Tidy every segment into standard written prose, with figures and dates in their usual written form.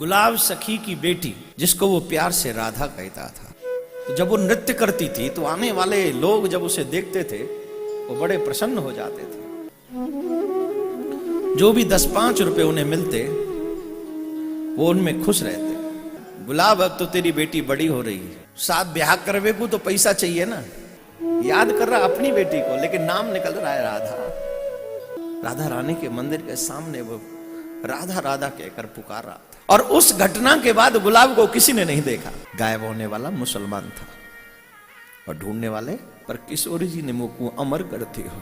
गुलाब सखी की बेटी, जिसको वो प्यार से राधा कहता था, तो जब वो नृत्य करती थी तो आने वाले लोग जब उसे देखते थे वो बड़े प्रसन्न हो जाते थे। जो भी 10-5 रुपए उन्हें मिलते वो उनमें खुश रहते। गुलाब, अब तो तेरी बेटी बड़ी हो रही है, साथ ब्याह करवे को तो पैसा चाहिए ना। याद कर रहा अपनी बेटी को, लेकिन नाम निकल रहा है राधा। राधा रानी के मंदिर के सामने वो राधा राधा कहकर पुकार रहा था। और उस घटना के बाद गुलाब को किसी ने नहीं देखा। गायब होने वाला मुसलमान था और ढूंढने वाले पर किशोरी जी ने मुख को अमर करती हो,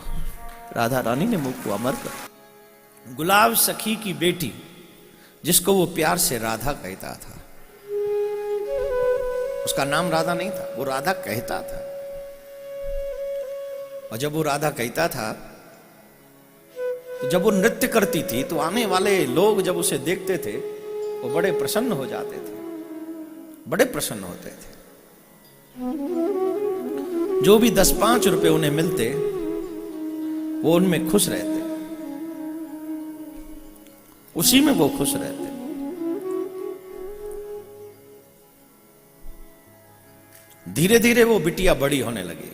राधा रानी ने मुख को अमर कर। गुलाब सखी की बेटी, जिसको वो प्यार से राधा कहता था, उसका नाम राधा नहीं था, वो राधा कहता था। और जब वो राधा कहता था तो जब वो नृत्य करती थी तो आने वाले लोग जब उसे देखते थे वो बड़े प्रसन्न हो जाते थे, बड़े प्रसन्न होते थे। जो भी 10-5 रुपए उन्हें मिलते वो उनमें खुश रहते, उसी में वो खुश रहते। धीरे धीरे वो बिटिया बड़ी होने लगी।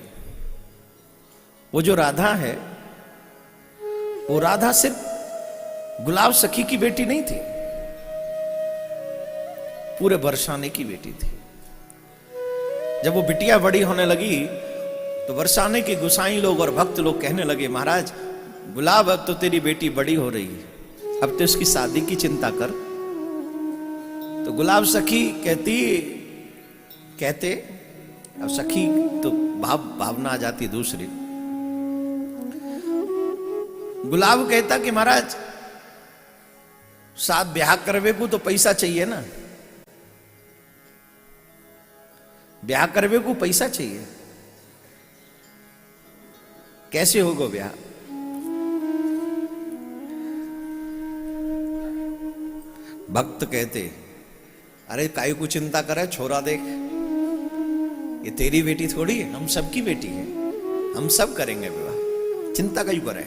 वो जो राधा है, वो राधा सिर्फ गुलाब सखी की बेटी नहीं थी, पूरे बरसाने की बेटी थी। जब वो बिटिया बड़ी होने लगी तो बरसाने के गुसाई लोग और भक्त लोग कहने लगे, महाराज गुलाब, अब तो तेरी बेटी बड़ी हो रही है, अब तो इसकी शादी की चिंता कर। तो गुलाब सखी कहते अब सखी तो भावना आ जाती दूसरी। गुलाब कहता कि महाराज साथ ब्याह करवे को तो पैसा चाहिए ना, ब्याह करवे को पैसा चाहिए, कैसे होगा ब्याह? भक्त कहते, अरे काई को चिंता करे, छोरा देख, ये तेरी बेटी थोड़ी है, हम सबकी बेटी है, हम सब करेंगे विवाह, चिंता क्यों करे?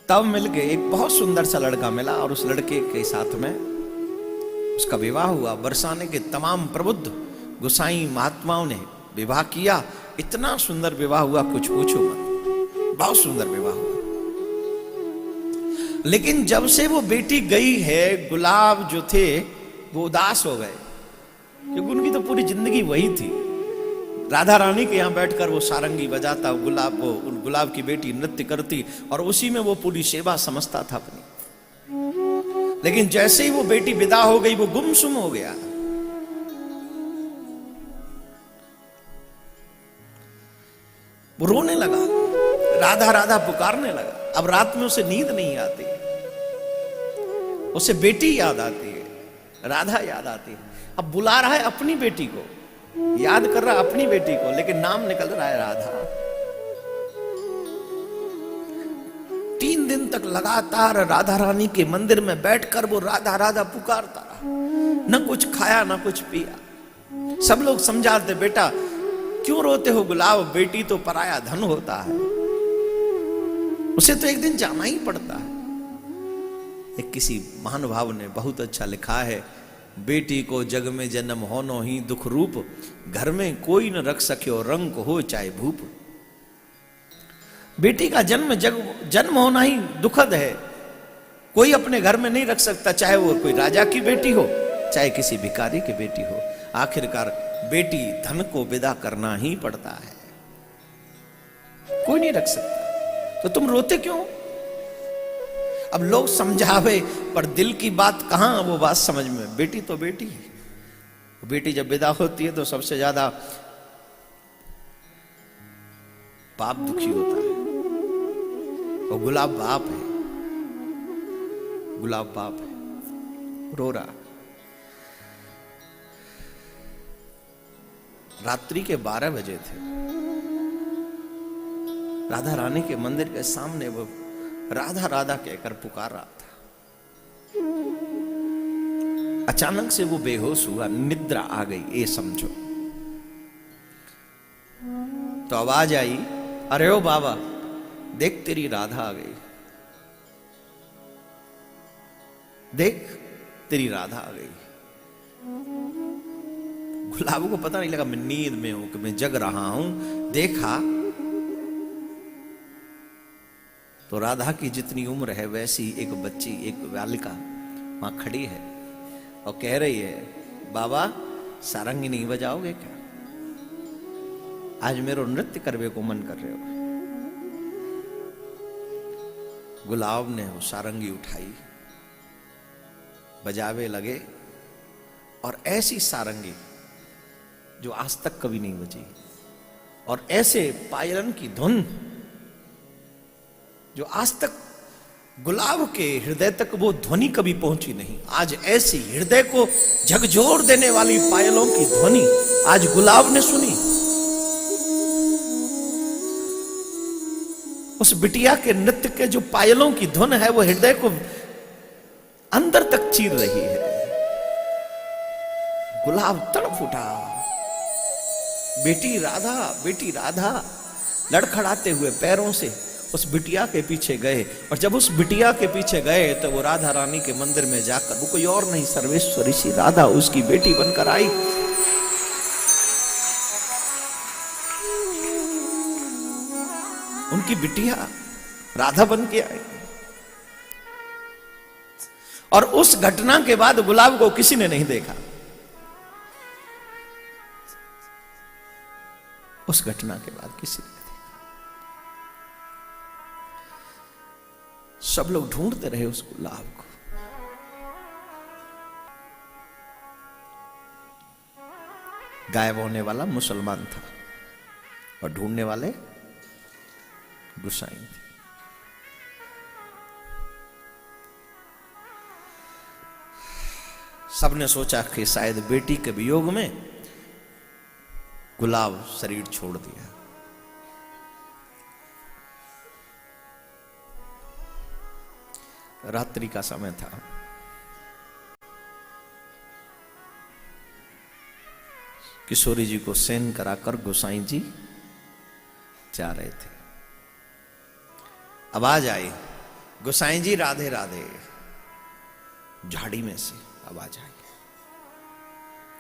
तब मिल गए, एक बहुत सुंदर सा लड़का मिला और उस लड़के के साथ में उसका विवाह हुआ। बरसाने के तमाम प्रबुद्ध गुसाई महात्माओं ने विवाह किया। इतना सुंदर विवाह हुआ, कुछ पूछो मत, बहुत सुंदर विवाह हुआ। लेकिन जब से वो बेटी गई है, गुलाब जो थे वो उदास हो गए, क्योंकि उनकी तो पूरी जिंदगी वही थी। राधा रानी के यहां बैठकर वो सारंगी बजाता, गुलाब की बेटी नृत्य करती और उसी में वो पूरी सेवा समझता था अपनी। लेकिन जैसे ही वो बेटी विदा हो गई, वो गुमसुम हो गया। वो रोने लगा, राधा राधा पुकारने लगा। अब रात में उसे नींद नहीं आती, उसे बेटी याद आती है, राधा याद आती है। अब बुला रहा है अपनी बेटी को, याद कर रहा अपनी बेटी को, लेकिन नाम निकल रहा है राधा। 3 दिन तक लगातार राधा रानी के मंदिर में बैठकर वो राधा राधा पुकारता रहा, न कुछ खाया न कुछ पिया। सब लोग समझाते, बेटा क्यों रोते हो गुलाब, बेटी तो पराया धन होता है, उसे तो एक दिन जाना ही पड़ता है। एक किसी महानुभाव ने बहुत अच्छा लिखा है, बेटी को जग में जन्म होनो ही दुख रूप, घर में कोई न रख सके रंग हो चाहे भूप। बेटी का जन्म होना ही दुखद है, कोई अपने घर में नहीं रख सकता, चाहे वो कोई राजा की बेटी हो चाहे किसी भिखारी की बेटी हो। आखिरकार बेटी धन को विदा करना ही पड़ता है, कोई नहीं रख सकता। तो तुम रोते क्यों? अब लोग समझावे पर दिल की बात कहां वो बात समझ में। बेटी तो बेटी है, बेटी जब विदा होती है तो सबसे ज्यादा बाप दुखी होता है। और गुलाब बाप है, गुलाब बाप है, रो रहा। रात्रि के 12 बजे थे। राधा रानी के मंदिर के सामने वो राधा राधा कहकर पुकार रहा था। अचानक से वो बेहोश हुआ, निद्रा आ गई, ये समझो। तो आवाज आई, अरे ओ बाबा देख तेरी राधा आ गई। देख तेरी राधा आ गई। गुलाब को पता नहीं लगा मैं नींद में हूं कि मैं जग रहा हूं। देखा तो राधा की जितनी उम्र है वैसी एक बच्ची, एक बालिका वहां खड़ी है और कह रही है, बाबा सारंगी नहीं बजाओगे क्या? आज मेरो नृत्य करवे को मन कर रहे हो। गुलाब ने वो सारंगी उठाई, बजावे लगे, और ऐसी सारंगी जो आज तक कभी नहीं बजी, और ऐसे पायलन की धुन जो आज तक गुलाब के हृदय तक वो ध्वनि कभी पहुंची नहीं। आज ऐसी हृदय को झकझोर देने वाली पायलों की ध्वनि आज गुलाब ने सुनी। उस बिटिया के नृत्य के जो पायलों की धुन है वो हृदय को अंदर तक चीर रही है। गुलाब तड़प उठा, बेटी राधा, बेटी राधा। लड़खड़ाते हुए पैरों से उस बिटिया के पीछे गए, और जब उस बिटिया के पीछे गए तो वो राधा रानी के मंदिर में जाकर, वो कोई और नहीं सर्वेश्वरी सी राधा उसकी बेटी बनकर आई। उनकी बिटिया राधा बन के आई। और उस घटना के बाद गुलाब को किसी ने नहीं देखा। उस घटना के बाद किसी ने देखा। सब लोग ढूंढते रहे उस गुलाब को। गायब होने वाला मुसलमान था और ढूंढने वाले गुसाई थे। सबने सोचा कि शायद बेटी के वियोग में गुलाब शरीर छोड़ दिया। रात्रि का समय था। किशोरी जी को सेन कराकर गोसाई जी जा रहे थे। आवाज आई, गोसाई जी राधे राधे। झाड़ी में से आवाज आई,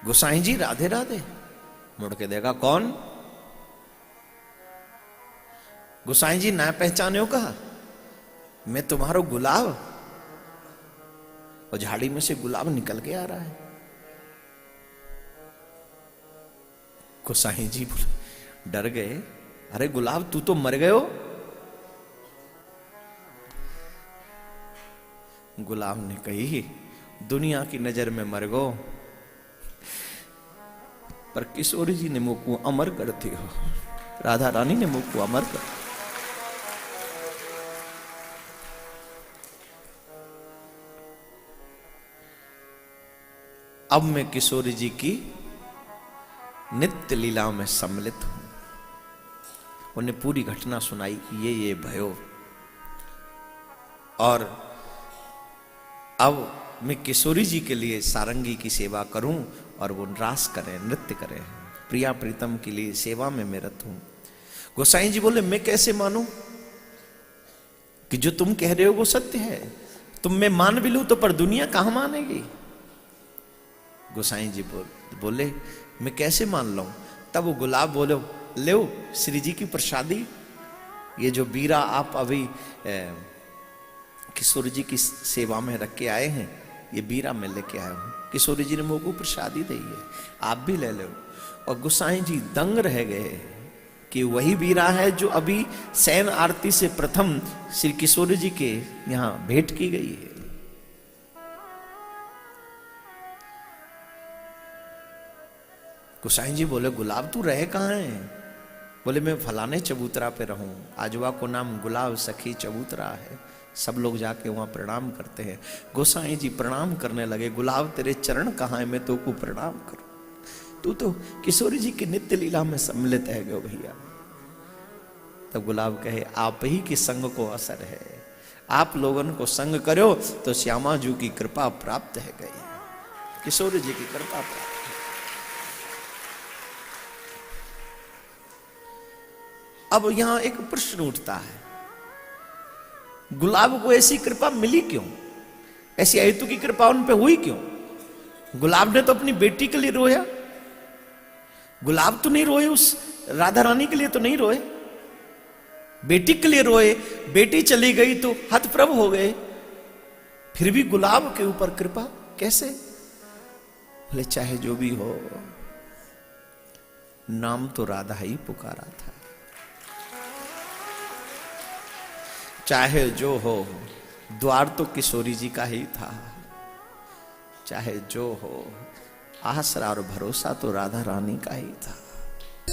गोसाई जी राधे राधे। मुड़ के देखा, कौन? गोसाई जी ना पहचाने हो? कहा, मैं तुम्हारो गुलाब। और झाड़ी में से गुलाब निकल के आ रहा है। गोसाई जी डर गए, अरे गुलाब तू तो मर गए हो। गुलाब ने कही, दुनिया की नजर में मर गो, पर किशोरी जी ने मुख को अमर करती हो। राधा रानी ने मुख को अमर कर। अब मैं किशोरी जी की नित्य लीला में सम्मिलित हूं। उन्हें पूरी घटना सुनाई, ये भयो, और अब मैं किशोरी जी के लिए सारंगी की सेवा करूं और वो रास करें, नृत्य करें। प्रिया प्रीतम के लिए सेवा में मैं रत हूं। गोसाई जी बोले, मैं कैसे मानूं कि जो तुम कह रहे हो वो सत्य है? तुम मैं मान भी लूं तो पर दुनिया कहां मानेगी? गोसाई जी बोले, मैं कैसे मान लूं? तब वो गुलाब बोलो, ले श्री जी की प्रसादी, ये जो बीरा आप अभी किशोरी जी की सेवा में रख के आए हैं, ये बीरा मैं लेके आया हूं। किशोरी जी ने मुझ को प्रसादी दी है, आप भी ले लो। और गोसाई जी दंग रह गए कि वही बीरा है जो अभी सैन आरती से प्रथम श्री किशोरी जी के यहां भेंट की गई है। गोसाई जी बोले, गुलाब तू रहे कहां है? बोले, मैं फलाने चबूतरा पे रहूं, आजवा को नाम गुलाब सखी चबूतरा है। सब लोग जाके वहां प्रणाम करते हैं। गोसाई जी प्रणाम करने लगे, गुलाब तेरे चरण कहां है, मैं तो को प्रणाम करूं? तू तो किशोरी जी की नित्य लीला में सम्मिलित है गो भैया। तब गुलाब कहे, आप ही के संग को असर है, आप लोगन को संग करो तो श्यामा जी की कृपा प्राप्त है गई, किशोरी जी की कृपा प्राप्त है। अब यहां एक प्रश्न उठता है, गुलाब को ऐसी कृपा मिली क्यों? ऐसी हेतु की कृपा उन पे हुई क्यों? गुलाब ने तो अपनी बेटी के लिए रोया, गुलाब तो नहीं रोए, उस राधा रानी के लिए तो नहीं रोए, बेटी के लिए रोए। बेटी चली गई तो हतप्रभ हो गए, फिर भी गुलाब के ऊपर कृपा कैसे? बोले चाहे जो भी हो, नाम तो राधा ही पुकारा था। चाहे जो हो, द्वार तो किशोरी जी का ही था। चाहे जो हो, आसरा और भरोसा तो राधा रानी का ही था।